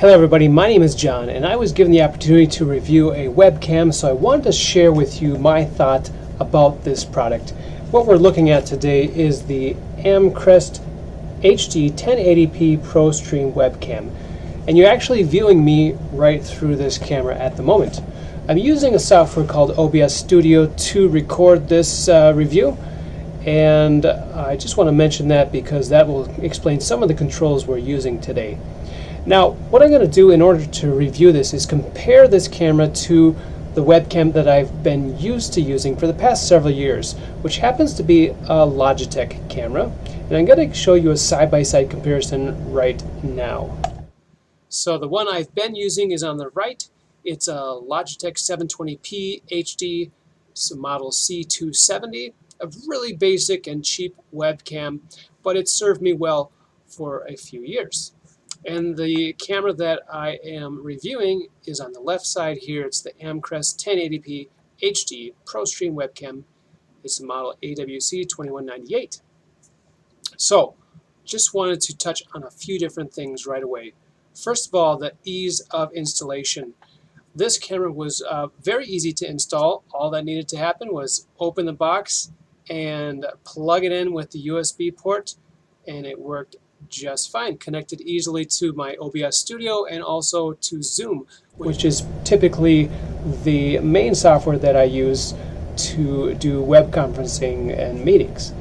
Hello everybody, my name is John and I was given the opportunity to review a webcam, so I wanted to share with you my thought about this product. What we're looking at today is the Amcrest HD 1080p ProStream Webcam, and you're actually viewing me right through this camera at the moment. I'm using a software called OBS Studio to record this review, and I just want to mention that because that will explain some of the controls we're using today. Now, what I'm going to do in order to review this is compare this camera to the webcam that I've been used to using for the past several years, which happens to be a Logitech camera, and I'm going to show you a side-by-side comparison right now. So the one I've been using is on the right. It's a Logitech 720p HD, it's a model C270, a really basic and cheap webcam, but it served me well for a few years. And the camera that I am reviewing is on the left side here. It's the Amcrest 1080p HD ProStream Webcam. It's the model AWC2198. So, just wanted to touch on a few different things right away. First of all, the ease of installation. This camera was very easy to install. All that needed to happen was open the box and plug it in with the USB port, and it worked just fine. Connected easily to my OBS Studio and also to Zoom, which is typically the main software that I use to do web conferencing and meetings.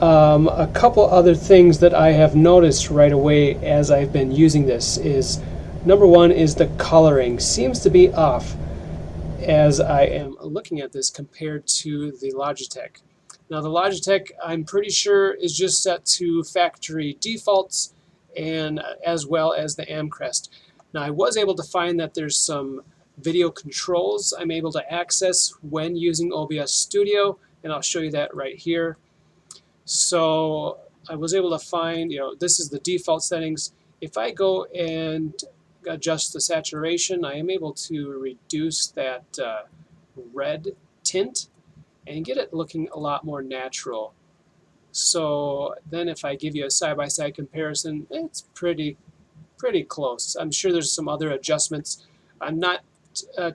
A couple other things that I have noticed right away as I've been using this is, number one is the coloring seems to be off as I am looking at this compared to the Logitech. Now the Logitech, I'm pretty sure, is just set to factory defaults, and as well as the Amcrest. Now I was able to find that there's some video controls I'm able to access when using OBS Studio, and I'll show you that right here. So I was able to find, this is the default settings. If I go and adjust the saturation, I am able to reduce that red tint and get it looking a lot more natural. So then if I give you a side-by-side comparison, it's pretty close. I'm sure there's some other adjustments. I'm not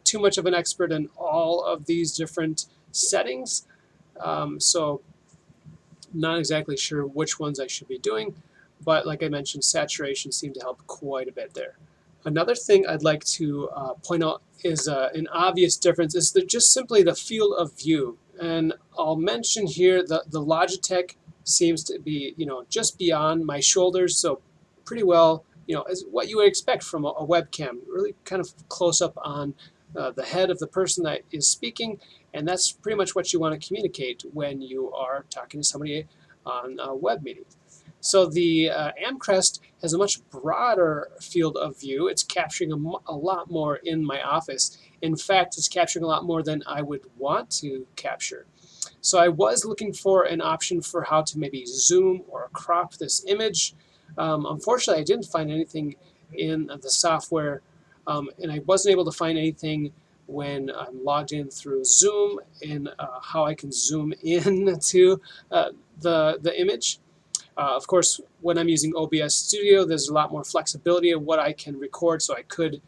too much of an expert in all of these different settings, so not exactly sure which ones I should be doing, but like I mentioned, saturation seemed to help quite a bit there. Another thing I'd like to point out is an obvious difference is just simply the field of view. And I'll mention here the Logitech seems to be, just beyond my shoulders, so pretty well, as what you would expect from a webcam, really kind of close up on the head of the person that is speaking, and that's pretty much what you want to communicate when you are talking to somebody on a web meeting. So the Amcrest has a much broader field of view. It's capturing a lot more in my office. In fact, it's capturing a lot more than I would want to capture. So I was looking for an option for how to maybe zoom or crop this image. Unfortunately, I didn't find anything in the software, and I wasn't able to find anything when I'm logged in through Zoom in how I can zoom in to the image. Of course, when I'm using OBS Studio, there's a lot more flexibility of what I can record. So I could,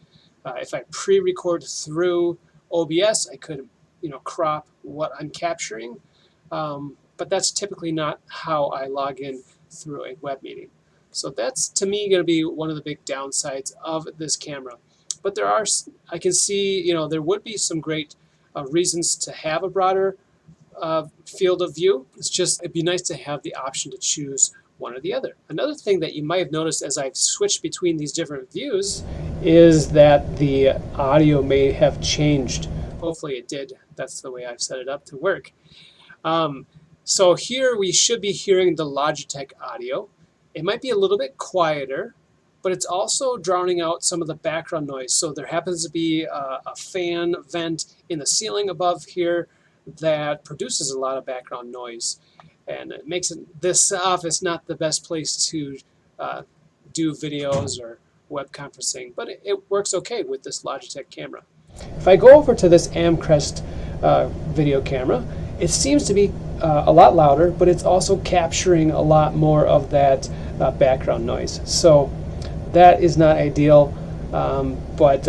if I pre-record through OBS, I could, crop what I'm capturing. But that's typically not how I log in through a web meeting. So that's, to me, going to be one of the big downsides of this camera. But there are, I can see, there would be some great reasons to have a broader field of view. It's just, it'd be nice to have the option to choose one or the other. Another thing that you might have noticed as I've switched between these different views is that the audio may have changed. Hopefully it did. That's the way I've set it up to work. So here we should be hearing the Logitech audio. It might be a little bit quieter, but it's also drowning out some of the background noise. So there happens to be a fan vent in the ceiling above here that produces a lot of background noise, and it makes this office not the best place to do videos or web conferencing, but it works okay with this Logitech camera. If I go over to this Amcrest video camera, it seems to be a lot louder, but it's also capturing a lot more of that background noise. So That is not ideal, but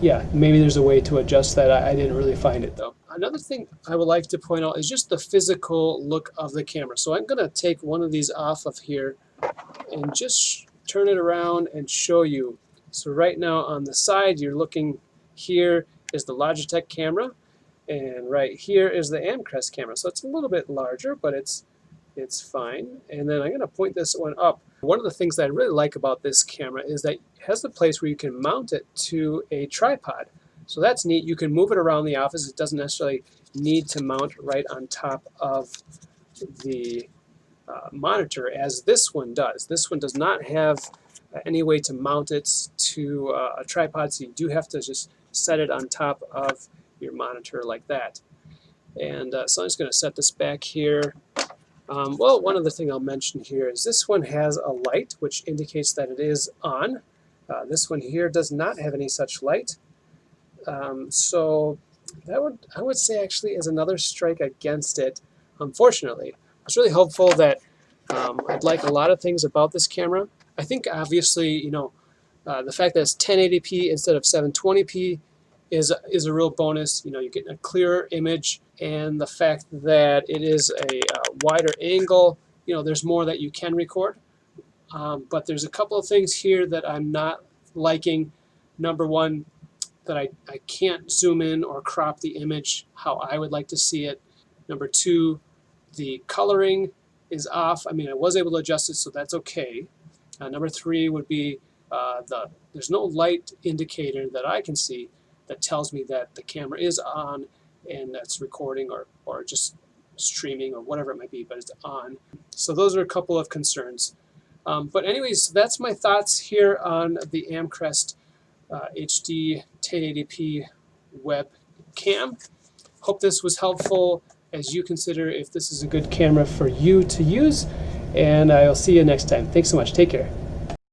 yeah, maybe there's a way to adjust that. I didn't really find it though. Another thing I would like to point out is just the physical look of the camera. So I'm going to take one of these off of here and just turn it around and show you. So right now on the side, you're looking, here is the Logitech camera, and right here is the Amcrest camera. So it's a little bit larger, but it's fine. And then I'm going to point this one up. One of the things that I really like about this camera is that it has a place where you can mount it to a tripod. So that's neat. You can move it around the office. It doesn't necessarily need to mount right on top of the monitor as this one does. This one does not have any way to mount it to a tripod, so you do have to just set it on top of your monitor like that. And so I'm just going to set this back here. Well, one other thing I'll mention here is this one has a light which indicates that it is on. This one here does not have any such light. So that I would say actually is another strike against it, unfortunately. I was really hopeful that I'd like a lot of things about this camera. I think obviously, you know, the fact that it's 1080p instead of 720p is a real bonus. You know, you're getting a clearer image, and the fact that it is a wider angle, you know, there's more that you can record. But there's a couple of things here that I'm not liking. Number one, that I can't zoom in or crop the image how I would like to see it. Number two, the coloring is off. I mean, I was able to adjust it, so that's okay. Number three would be there's no light indicator that I can see that tells me that the camera is on and that's recording or just streaming or whatever it might be, but it's on. So those are a couple of concerns. But anyways, that's my thoughts here on the Amcrest HD 1080p webcam. Hope this was helpful as you consider if this is a good camera for you to use, and I'll see you next time. Thanks so much. Take care.